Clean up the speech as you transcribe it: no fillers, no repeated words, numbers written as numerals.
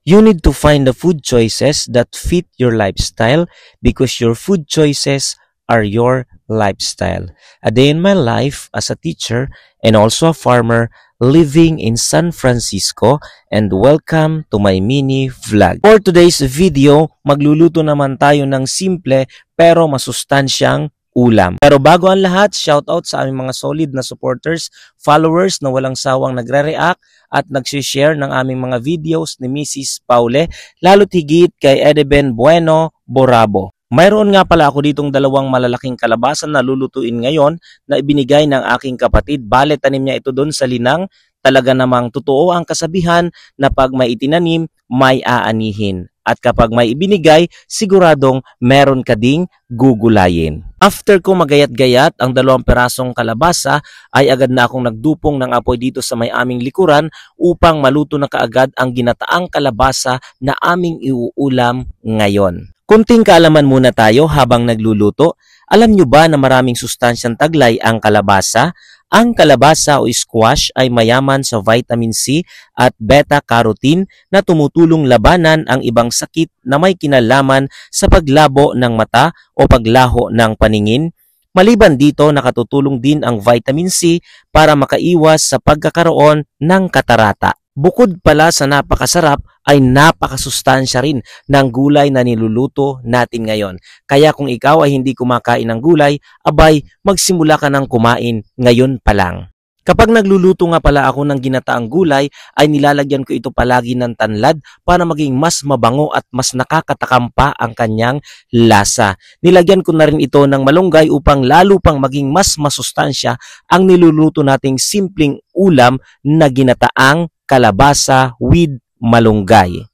You need to find the food choices that fit your lifestyle because your food choices are your lifestyle. A day in my life as a teacher and also a farmer living in San Francisco, and welcome to my mini vlog. For today's video, magluluto naman tayo ng simple pero masustansyang ulam. Pero bago ang lahat, shoutout sa aming mga solid na supporters, followers na walang sawang nagre-react at nag-share ng aming mga videos ni Mrs. Paule, lalo't higit kay Edeben Bueno Borabo. Mayroon nga pala ako ditong dalawang malalaking kalabasan na lulutuin ngayon na ibinigay ng aking kapatid. Bale, tanim niya ito doon sa Linang. Talaga namang totoo ang kasabihan na pag may itinanim, may aanihin. At kapag may ibinigay, siguradong meron ka ding gugulayin. After ko magayat-gayat ang 2 perasong kalabasa, ay agad na akong nagdupong ng apoy dito sa may aming likuran upang maluto na kaagad ang ginataang kalabasa na aming iuulam ngayon. Kunting kaalaman muna tayo habang nagluluto. Alam nyo ba na maraming sustansyang taglay ang kalabasa? Ang kalabasa o squash ay mayaman sa vitamin C at beta-carotene na tumutulong labanan ang ibang sakit na may kinalaman sa paglabo ng mata o paglaho ng paningin. Maliban dito, nakatutulong din ang vitamin C para makaiwas sa pagkakaroon ng katarata. Bukod pala sa napakasarap, ay napakasustansya rin ng gulay na niluluto natin ngayon. Kaya kung ikaw ay hindi kumakain ng gulay, abay, magsimula ka ng kumain ngayon pa lang. Kapag nagluluto nga pala ako ng ginataang gulay, ay nilalagyan ko ito palagi ng tanlad para maging mas mabango at mas nakakatakam pa ang kanyang lasa. Nilagyan ko na rin ito ng malunggay upang lalo pang maging mas masustansya ang niluluto nating simpleng ulam na ginataang kalabasa with malunggay.